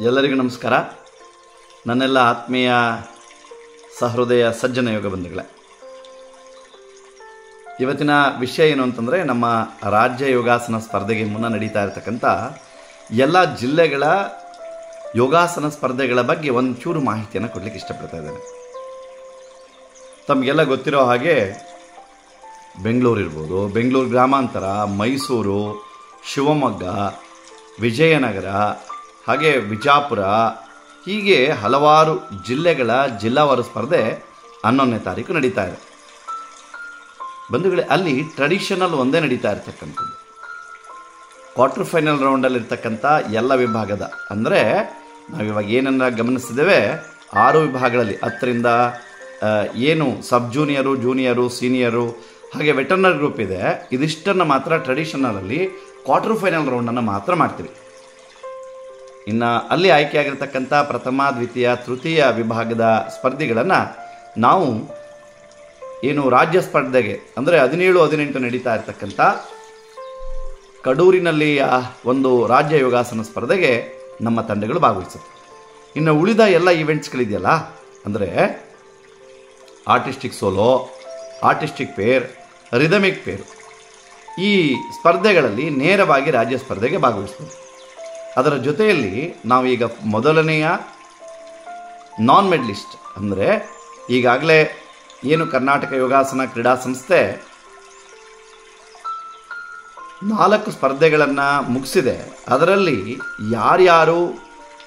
ಎಲ್ಲರಿಗೂ ನಮಸ್ಕಾರ. ನನ್ನೆಲ್ಲ ಆತ್ಮೀಯ ಸಹೃದಯ ಸಜ್ಜನ ಯೋಗ ಬಂಧುಗಳೇ, ಇವತ್ತಿನ ವಿಷಯ ಏನು ಅಂತಂದರೆ, ನಮ್ಮ ರಾಜ್ಯ ಯೋಗಾಸನ ಸ್ಪರ್ಧೆಗೆ ಮುನ್ನ ನಡೀತಾ ಇರತಕ್ಕಂಥ ಎಲ್ಲ ಜಿಲ್ಲೆಗಳ ಯೋಗಾಸನ ಸ್ಪರ್ಧೆಗಳ ಬಗ್ಗೆ ಒಂಚೂರು ಮಾಹಿತಿಯನ್ನು ಕೊಡಲಿಕ್ಕೆ ಇಷ್ಟಪಡ್ತಾ ಇದ್ದೇನೆ. ತಮಗೆಲ್ಲ ಗೊತ್ತಿರೋ ಹಾಗೆ ಬೆಂಗಳೂರು ಇರ್ಬೋದು, ಬೆಂಗಳೂರು ಗ್ರಾಮಾಂತರ, ಮೈಸೂರು, ಶಿವಮೊಗ್ಗ, ವಿಜಯನಗರ, ಹಾಗೆ ವಿಜಾಪುರ, ಹೀಗೆ ಹಲವಾರು ಜಿಲ್ಲೆಗಳ ಜಿಲ್ಲಾವಾರು ಸ್ಪರ್ಧೆ 11ನೇ ತಾರೀಕು ನಡೀತಾ ಇದೆ. ಬಂಧುಗಳೇ, ಅಲ್ಲಿ ಟ್ರೆಡಿಷನಲ್ ಒಂದೇ ನಡೀತಾ ಇರ್ತಕ್ಕಂಥದ್ದು. ಕ್ವಾರ್ಟರ್ ಫೈನಲ್ ರೌಂಡಲ್ಲಿರ್ತಕ್ಕಂಥ ಎಲ್ಲ ವಿಭಾಗದ, ಅಂದರೆ ನಾವಿವಾಗ ಏನನ್ನ ಗಮನಿಸಿದ್ದೇವೆ, 6 ವಿಭಾಗಗಳಲ್ಲಿ 10ರಿಂದ ಏನು ಸಬ್ ಜೂನಿಯರು, ಜೂನಿಯರು, ಸೀನಿಯರು, ಹಾಗೆ ವೆಟರ್ನರಿ ಗ್ರೂಪ್ ಇದೆ. ಇದಿಷ್ಟನ್ನು ಮಾತ್ರ ಟ್ರೆಡಿಷನಲಲ್ಲಿ ಕ್ವಾರ್ಟರ್ ಫೈನಲ್ ರೌಂಡನ್ನು ಮಾತ್ರ ಮಾಡ್ತೀವಿ. ಇನ್ನು ಅಲ್ಲಿ ಆಯ್ಕೆಯಾಗಿರ್ತಕ್ಕಂಥ ಪ್ರಥಮ, ದ್ವಿತೀಯ, ತೃತೀಯ ವಿಭಾಗದ ಸ್ಪರ್ಧಿಗಳನ್ನು ನಾವು ಏನು ರಾಜ್ಯ ಸ್ಪರ್ಧೆಗೆ, ಅಂದರೆ 17, 18 ನಡೀತಾ ಇರ್ತಕ್ಕಂಥ ಕಡೂರಿನಲ್ಲಿ ಒಂದು ರಾಜ್ಯ ಯೋಗಾಸನ ಸ್ಪರ್ಧೆಗೆ ನಮ್ಮ ತಂಡಗಳು ಭಾಗವಹಿಸುತ್ತೆ. ಇನ್ನು ಉಳಿದ ಎಲ್ಲ ಈವೆಂಟ್ಸ್ಗಳಿದೆಯಲ್ಲ, ಅಂದರೆ artistic solo, artistic pair, rhythmic pair, ಈ ಸ್ಪರ್ಧೆಗಳಲ್ಲಿ ನೇರವಾಗಿ ರಾಜ್ಯ ಸ್ಪರ್ಧೆಗೆ ಭಾಗವಹಿಸ್ತೀವಿ. ಅದರ ಜೊತೆಯಲ್ಲಿ ನಾವೀಗ ಮೊದಲನೆಯ ನಾನ್ ಮೆಡಲಿಸ್ಟ್, ಅಂದರೆ ಈಗಾಗಲೇ ಏನು ಕರ್ನಾಟಕ ಯೋಗಾಸನ ಕ್ರೀಡಾ ಸಂಸ್ಥೆ 4 ಸ್ಪರ್ಧೆಗಳನ್ನು ಮುಗಿಸಿದೆ. ಅದರಲ್ಲಿ ಯಾರ್ಯಾರು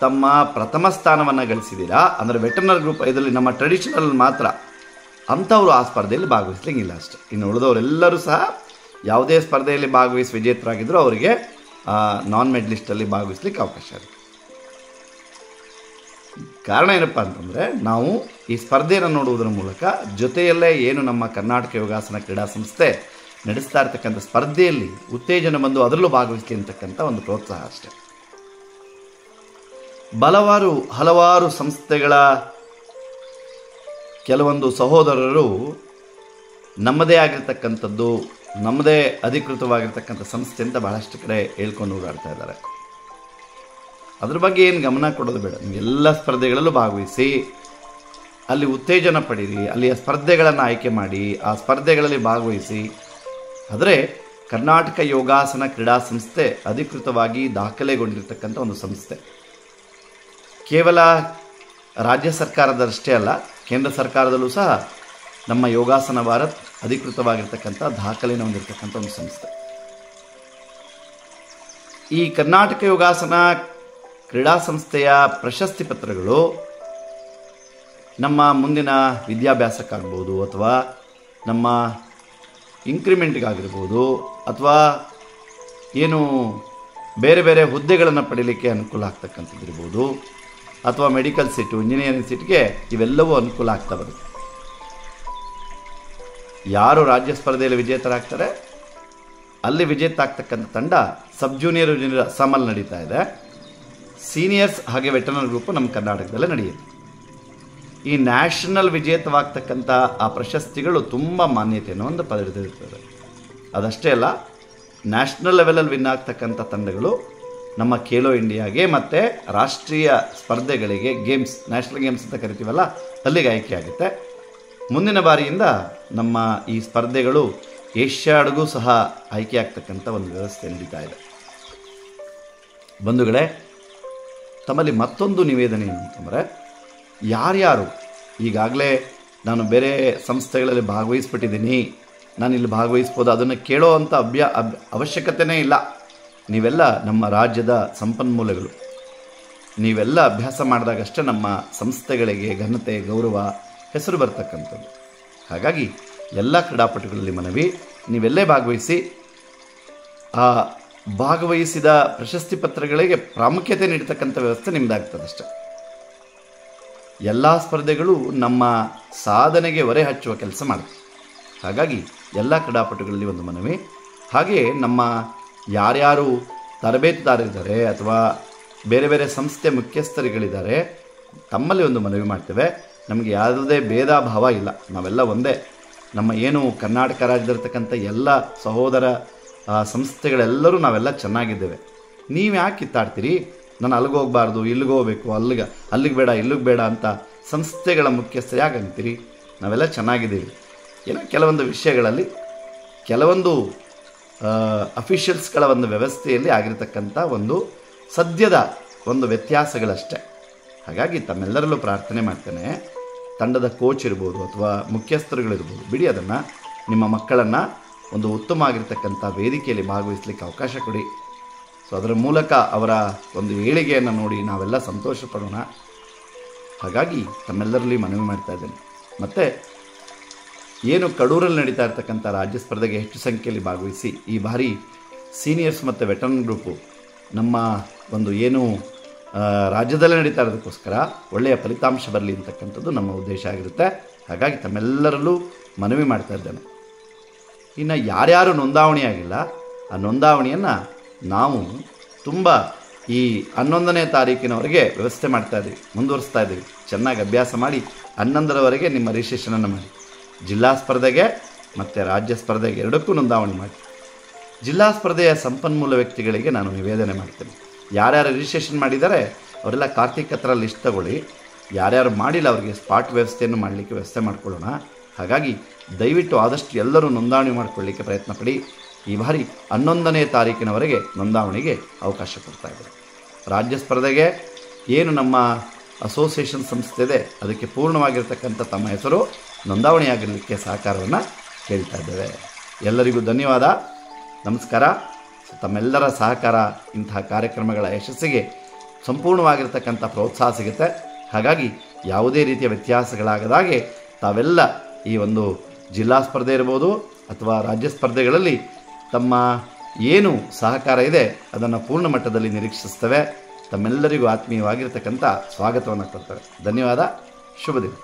ತಮ್ಮ ಪ್ರಥಮ ಸ್ಥಾನವನ್ನು ಗಳಿಸಿದ್ದೀರಾ, ಅಂದರೆ ವೆಟರ್ನರಿ ಗ್ರೂಪ್ ಇದರಲ್ಲಿ ನಮ್ಮ ಟ್ರೆಡಿಷನಲ್ ಮಾತ್ರ ಅಂಥವರು ಆ ಸ್ಪರ್ಧೆಯಲ್ಲಿ ಭಾಗವಹಿಸಲಿಕ್ಕಿಲ್ಲ ಅಷ್ಟೇ. ಇನ್ನು ಉಳಿದವರೆಲ್ಲರೂ ಸಹ ಯಾವುದೇ ಸ್ಪರ್ಧೆಯಲ್ಲಿ ಭಾಗವಹಿಸಿ ವಿಜೇತರಾಗಿದ್ದರೂ ಅವರಿಗೆ ನಾನ್ ಮೆಡಲಿಸ್ಟಲ್ಲಿ ಭಾಗವಹಿಸ್ಲಿಕ್ಕೆ ಅವಕಾಶ ಇದೆ. ಕಾರಣ ಏನಪ್ಪ ಅಂತಂದರೆ, ನಾವು ಈ ಸ್ಪರ್ಧೆಯನ್ನು ನೋಡುವುದರ ಮೂಲಕ ಜೊತೆಯಲ್ಲೇ ಏನು ನಮ್ಮ ಕರ್ನಾಟಕ ಯೋಗಾಸನ ಕ್ರೀಡಾ ಸಂಸ್ಥೆ ನಡೆಸ್ತಾ ಇರ್ತಕ್ಕಂಥ ಸ್ಪರ್ಧೆಯಲ್ಲಿ ಉತ್ತೇಜನ ಬಂದು ಅದರಲ್ಲೂ ಭಾಗವಹಿಸಲಿ ಅಂತಕ್ಕಂಥ ಒಂದು ಪ್ರೋತ್ಸಾಹ ಅಷ್ಟೆ. ಹಲವಾರು ಸಂಸ್ಥೆಗಳ ಕೆಲವೊಂದು ಸಹೋದರರು ನಮ್ಮದೇ ಆಗಿರ್ತಕ್ಕಂಥದ್ದು, ನಮ್ಮದೇ ಅಧಿಕೃತವಾಗಿರ್ತಕ್ಕಂಥ ಸಂಸ್ಥೆ ಅಂತ ಬಹಳಷ್ಟು ಕಡೆ ಹೇಳ್ಕೊಂಡು ಓಡಾಡ್ತಾ ಇದ್ದಾರೆ. ಅದ್ರ ಬಗ್ಗೆ ಏನು ಗಮನ ಕೊಡೋದು ಬೇಡ. ಎಲ್ಲ ಸ್ಪರ್ಧೆಗಳಲ್ಲೂ ಭಾಗವಹಿಸಿ ಅಲ್ಲಿ ಉತ್ತೇಜನ ಪಡೀರಿ, ಅಲ್ಲಿಯ ಸ್ಪರ್ಧೆಗಳನ್ನು ಆಯ್ಕೆ ಮಾಡಿ ಆ ಸ್ಪರ್ಧೆಗಳಲ್ಲಿ ಭಾಗವಹಿಸಿ. ಆದರೆ ಕರ್ನಾಟಕ ಯೋಗಾಸನ ಕ್ರೀಡಾ ಸಂಸ್ಥೆ ಅಧಿಕೃತವಾಗಿ ದಾಖಲೆಗೊಂಡಿರ್ತಕ್ಕಂಥ ಒಂದು ಸಂಸ್ಥೆ. ಕೇವಲ ರಾಜ್ಯ ಸರ್ಕಾರದಷ್ಟೇ ಅಲ್ಲ, ಕೇಂದ್ರ ಸರ್ಕಾರದಲ್ಲೂ ಸಹ ನಮ್ಮ ಯೋಗಾಸನ ಭಾರತ್ ಅಧಿಕೃತವಾಗಿರ್ತಕ್ಕಂಥ ದಾಖಲೆಯನ್ನು ಹೊಂದಿರತಕ್ಕಂಥ ಒಂದು ಸಂಸ್ಥೆ. ಈ ಕರ್ನಾಟಕ ಯೋಗಾಸನ ಕ್ರೀಡಾ ಸಂಸ್ಥೆಯ ಪ್ರಶಸ್ತಿ ಪತ್ರಗಳು ನಮ್ಮ ಮುಂದಿನ ವಿದ್ಯಾಭ್ಯಾಸಕ್ಕಾಗ್ಬೋದು, ಅಥವಾ ನಮ್ಮ ಇನ್ಕ್ರಿಮೆಂಟ್ಗಾಗಿರ್ಬೋದು, ಅಥವಾ ಏನು ಬೇರೆ ಬೇರೆ ಹುದ್ದೆಗಳನ್ನು ಪಡೀಲಿಕ್ಕೆ ಅನುಕೂಲ ಆಗ್ತಕ್ಕಂಥದ್ದಿರ್ಬೋದು, ಅಥವಾ ಮೆಡಿಕಲ್ ಸೀಟು, ಇಂಜಿನಿಯರಿಂಗ್ ಸೀಟ್ಗೆ ಇವೆಲ್ಲವೂ ಅನುಕೂಲ ಆಗ್ತಾ ಬರುತ್ತೆ. ಯಾರು ರಾಜ್ಯ ಸ್ಪರ್ಧೆಯಲ್ಲಿ ವಿಜೇತರಾಗ್ತಾರೆ, ಅಲ್ಲಿ ವಿಜೇತ ಆಗ್ತಕ್ಕಂಥ ತಂಡ ಸಬ್ ಜೂನಿಯರ್, ಜೂನಿಯರ್ ಅಸ್ಸಾಮಲ್ಲಿ ನಡೀತಾ ಇದೆ. ಸೀನಿಯರ್ಸ್ ಹಾಗೆ ವೆಟರ್ನರಿ ಗ್ರೂಪು ನಮ್ಮ ಕರ್ನಾಟಕದಲ್ಲೇ ನಡೆಯುತ್ತೆ. ಈ ನ್ಯಾಷನಲ್ ವಿಜೇತವಾಗ್ತಕ್ಕಂಥ ಆ ಪ್ರಶಸ್ತಿಗಳು ತುಂಬ ಮಾನ್ಯತೆಯನ್ನು ಪಡೆದಿರ್ತದೆ. ಅದಷ್ಟೇ ಅಲ್ಲ, ನ್ಯಾಷನಲ್ ಲೆವೆಲಲ್ಲಿ ವಿನ್ ಆಗ್ತಕ್ಕಂಥ ತಂಡಗಳು ನಮ್ಮ ಖೇಲೋ ಇಂಡಿಯಾಗೆ ಮತ್ತು ರಾಷ್ಟ್ರೀಯ ಸ್ಪರ್ಧೆಗಳಿಗೆ, ಗೇಮ್ಸ್, ನ್ಯಾಷನಲ್ ಗೇಮ್ಸ್ ಅಂತ ಕರಿತೀವಲ್ಲ, ಅಲ್ಲಿಗೆ ಆಯ್ಕೆ ಆಗುತ್ತೆ. ಮುಂದಿನ ಬಾರಿಯಿಂದ ನಮ್ಮ ಈ ಸ್ಪರ್ಧೆಗಳು ಏಷ್ಯಾಡ್ಗೂ ಸಹ ಆಯ್ಕೆ ಆಗ್ತಕ್ಕಂಥ ಒಂದು ವ್ಯವಸ್ಥೆ ನಡೀತಾ ಇದೆ. ಬಂಧುಗಳೇ, ತಮ್ಮಲ್ಲಿ ಮತ್ತೊಂದು ನಿವೇದನೆ ಏನು ಅಂತಂದರೆ, ಯಾರ್ಯಾರು ಈಗಾಗಲೇ ನಾನು ಬೇರೆ ಸಂಸ್ಥೆಗಳಲ್ಲಿ ಭಾಗವಹಿಸ್ಬಿಟ್ಟಿದ್ದೀನಿ, ನಾನಿಲ್ಲಿ ಭಾಗವಹಿಸ್ಬೋದು, ಅದನ್ನು ಕೇಳೋ ಅಂಥ ಅವಶ್ಯಕತೆಯೇ ಇಲ್ಲ. ನೀವೆಲ್ಲ ನಮ್ಮ ರಾಜ್ಯದ ಸಂಪನ್ಮೂಲಗಳು. ನೀವೆಲ್ಲ ಅಭ್ಯಾಸ ಮಾಡಿದಾಗಷ್ಟೇ ನಮ್ಮ ಸಂಸ್ಥೆಗಳಿಗೆ ಘನತೆ, ಗೌರವ, ಹೆಸರು ಬರ್ತಕ್ಕಂಥದ್ದು. ಹಾಗಾಗಿ ಎಲ್ಲ ಕ್ರೀಡಾಪಟುಗಳಲ್ಲಿ ಮನವಿ, ನೀವೆಲ್ಲೇ ಭಾಗವಹಿಸಿ ಆ ಭಾಗವಹಿಸಿದ ಪ್ರಶಸ್ತಿ ಪತ್ರಗಳಿಗೆ ಪ್ರಾಮುಖ್ಯತೆ ನೀಡತಕ್ಕಂಥ ವ್ಯವಸ್ಥೆ ನಿಮ್ಮದಾಗ್ತದಷ್ಟೆ. ಎಲ್ಲ ಸ್ಪರ್ಧೆಗಳು ನಮ್ಮ ಸಾಧನೆಗೆ ಹೊರೆ ಹಚ್ಚುವ ಕೆಲಸ ಮಾಡುತ್ತೆ. ಹಾಗಾಗಿ ಎಲ್ಲ ಕ್ರೀಡಾಪಟುಗಳಲ್ಲಿ ಒಂದು ಮನವಿ. ಹಾಗೆ ನಮ್ಮ ಯಾರ್ಯಾರು ತರಬೇತುದಾರರಿದ್ದಾರೆ ಅಥವಾ ಬೇರೆ ಬೇರೆ ಸಂಸ್ಥೆ ಮುಖ್ಯಸ್ಥರುಗಳಿದ್ದಾರೆ, ತಮ್ಮಲ್ಲಿ ಒಂದು ಮನವಿ ಮಾಡ್ತೇವೆ. ನಮಗೆ ಯಾವುದೇ ಭೇದ ಭಾವ ಇಲ್ಲ, ನಾವೆಲ್ಲ ಒಂದೇ. ನಮ್ಮ ಏನು ಕರ್ನಾಟಕ ರಾಜ್ಯದಲ್ಲಿರ್ತಕ್ಕಂಥ ಎಲ್ಲ ಸಹೋದರ ಸಂಸ್ಥೆಗಳೆಲ್ಲರೂ ನಾವೆಲ್ಲ ಚೆನ್ನಾಗಿದ್ದೇವೆ. ನೀವು ಯಾಕೆ ಕಿತ್ತಾಡ್ತೀರಿ? ನಾನು ಅಲ್ಲಿಗೆ ಹೋಗಬಾರ್ದು, ಇಲ್ಲಿಗೆ ಹೋಗ್ಬೇಕು, ಅಲ್ಲಿಗೆ ಬೇಡ, ಇಲ್ಲಿಗೆ ಬೇಡ ಅಂತ ಸಂಸ್ಥೆಗಳ ಮುಖ್ಯಸ್ಥರು ಯಾಕೆ ಅಂತೀರಿ? ನಾವೆಲ್ಲ ಚೆನ್ನಾಗಿದ್ದೀವಿ. ಏನೋ ಕೆಲವೊಂದು ವಿಷಯಗಳಲ್ಲಿ ಕೆಲವೊಂದು ಅಫಿಷಿಯಲ್ಸ್ಗಳ ಒಂದು ವ್ಯವಸ್ಥೆಯಲ್ಲಿ ಆಗಿರತಕ್ಕಂಥ ಒಂದು ಸದ್ಯದ ಒಂದು ವ್ಯತ್ಯಾಸಗಳಷ್ಟೇ. ಹಾಗಾಗಿ ತಮ್ಮೆಲ್ಲರಲ್ಲೂ ಪ್ರಾರ್ಥನೆ ಮಾಡ್ತೇನೆ, ತಂಡದ ಕೋಚ್ ಇರ್ಬೋದು ಅಥವಾ ಮುಖ್ಯಸ್ಥರುಗಳಿರ್ಬೋದು, ಬಿಡಿ ಅದನ್ನು, ನಿಮ್ಮ ಮಕ್ಕಳನ್ನು ಒಂದು ಉತ್ತಮವಾಗಿರ್ತಕ್ಕಂಥ ವೇದಿಕೆಯಲ್ಲಿ ಭಾಗವಹಿಸಲಿಕ್ಕೆ ಅವಕಾಶ ಕೊಡಿ. ಸೊ ಅದರ ಮೂಲಕ ಅವರ ಒಂದು ಏಳಿಗೆಯನ್ನು ನೋಡಿ ನಾವೆಲ್ಲ ಸಂತೋಷ ಪಡೋಣ. ಹಾಗಾಗಿ ತಮ್ಮೆಲ್ಲರಲ್ಲಿ ಮನವಿ ಮಾಡ್ತಾ ಇದ್ದೇನೆ. ಮತ್ತು ಏನು ಕಡೂರಲ್ಲಿ ನಡೀತಾ ಇರ್ತಕ್ಕಂಥ ರಾಜ್ಯ ಸ್ಪರ್ಧೆಗೆ ಹೆಚ್ಚು ಸಂಖ್ಯೆಯಲ್ಲಿ ಭಾಗವಹಿಸಿ ಈ ಬಾರಿ ಸೀನಿಯರ್ಸ್ ಮತ್ತು ವೆಟರನ್ ಗ್ರೂಪು ನಮ್ಮ ಒಂದು ಏನು ರಾಜ್ಯದಲ್ಲೇ ನಡೀತಾ ಇರೋದಕ್ಕೋಸ್ಕರ ಒಳ್ಳೆಯ ಫಲಿತಾಂಶ ಬರಲಿ ಅಂತಕ್ಕಂಥದ್ದು ನಮ್ಮ ಉದ್ದೇಶ ಆಗಿರುತ್ತೆ. ಹಾಗಾಗಿ ತಮ್ಮೆಲ್ಲರಲ್ಲೂ ಮನವಿ ಮಾಡ್ತಾ ಇದ್ದೇನೆ. ಇನ್ನು ಯಾರ್ಯಾರು ನೋಂದಾವಣಿ ಆಗಿಲ್ಲ, ಆ ನೋಂದಾವಣಿಯನ್ನು ನಾವು ತುಂಬ ಈ 11ನೇ ತಾರೀಕಿನವರೆಗೆ ವ್ಯವಸ್ಥೆ ಮಾಡ್ತಾಯಿದ್ದೀವಿ, ಮುಂದುವರಿಸ್ತಾ ಇದ್ದೀವಿ. ಚೆನ್ನಾಗಿ ಅಭ್ಯಾಸ ಮಾಡಿ 11ರವರೆಗೆ ನಿಮ್ಮ ರಿಜಿಸ್ಟ್ರೇಷನನ್ನು ಮಾಡಿ. ಜಿಲ್ಲಾ ಸ್ಪರ್ಧೆಗೆ ಮತ್ತು ರಾಜ್ಯ ಸ್ಪರ್ಧೆಗೆ ಎರಡಕ್ಕೂ ನೋಂದಾವಣಿ ಮಾಡಿ. ಜಿಲ್ಲಾ ಸ್ಪರ್ಧೆಯ ಸಂಪನ್ಮೂಲ ವ್ಯಕ್ತಿಗಳಿಗೆ ನಾನು ನಿವೇದನೆ ಮಾಡ್ತೇನೆ, ಯಾರ್ಯಾರು ರಿಜಿಸ್ಟ್ರೇಷನ್ ಮಾಡಿದ್ದಾರೆ ಅವರೆಲ್ಲ ಕಾರ್ತಿಕ್ ಹತ್ರ ಲಿಸ್ಟ್ ತಗೊಳ್ಳಿ. ಯಾರ್ಯಾರು ಮಾಡಿಲ್ಲ ಅವರಿಗೆ ಸ್ಪಾಟ್ ವ್ಯವಸ್ಥೆಯನ್ನು ಮಾಡಲಿಕ್ಕೆ ವ್ಯವಸ್ಥೆ ಮಾಡ್ಕೊಳ್ಳೋಣ. ಹಾಗಾಗಿ ದಯವಿಟ್ಟು ಆದಷ್ಟು ಎಲ್ಲರೂ ನೋಂದಣಿ ಮಾಡಿಕೊಳ್ಳಿಕ್ಕೆ ಪ್ರಯತ್ನ ಪಡಿ. ಈ ಬಾರಿ 11ನೇ ತಾರೀಕಿನವರೆಗೆ ನೋಂದಾವಣಿಗೆ ಅವಕಾಶ ಕೊಡ್ತಾ ಇದ್ದಾರೆ. ರಾಜ್ಯ ಸ್ಪರ್ಧೆಗೆ ಏನು ನಮ್ಮ ಅಸೋಸಿಯೇಷನ್ ಸಂಸ್ಥೆ ಇದೆ ಅದಕ್ಕೆ ಪೂರ್ಣವಾಗಿರ್ತಕ್ಕಂಥ ತಮ್ಮ ಹೆಸರು ನೋಂದಾವಣಿಯಾಗಲಿಕ್ಕೆ ಸಹಕಾರವನ್ನು ಕೇಳ್ತಾ ಇದ್ದೇವೆ. ಎಲ್ಲರಿಗೂ ಧನ್ಯವಾದ, ನಮಸ್ಕಾರ. ತಮ್ಮೆಲ್ಲರ ಸಹಕಾರ ಇಂತಹ ಕಾರ್ಯಕ್ರಮಗಳ ಯಶಸ್ಸಿಗೆ ಸಂಪೂರ್ಣವಾಗಿರ್ತಕ್ಕಂಥ ಪ್ರೋತ್ಸಾಹ ಸಿಗುತ್ತೆ. ಹಾಗಾಗಿ ಯಾವುದೇ ರೀತಿಯ ವ್ಯತ್ಯಾಸಗಳಾಗದಾಗೆ ತಾವೆಲ್ಲ ಈ ಒಂದು ಜಿಲ್ಲಾ ಸ್ಪರ್ಧೆ ಇರ್ಬೋದು ಅಥವಾ ರಾಜ್ಯ ಸ್ಪರ್ಧೆಗಳಲ್ಲಿ ತಮ್ಮ ಏನು ಸಹಕಾರ ಇದೆ ಅದನ್ನು ಪೂರ್ಣ ಮಟ್ಟದಲ್ಲಿ ನಿರೀಕ್ಷಿಸ್ತೇವೆ. ತಮ್ಮೆಲ್ಲರಿಗೂ ಆತ್ಮೀಯವಾಗಿರ್ತಕ್ಕಂಥ ಸ್ವಾಗತವನ್ನು ಕೊಡ್ತೇವೆ. ಧನ್ಯವಾದ, ಶುಭ ದಿನ.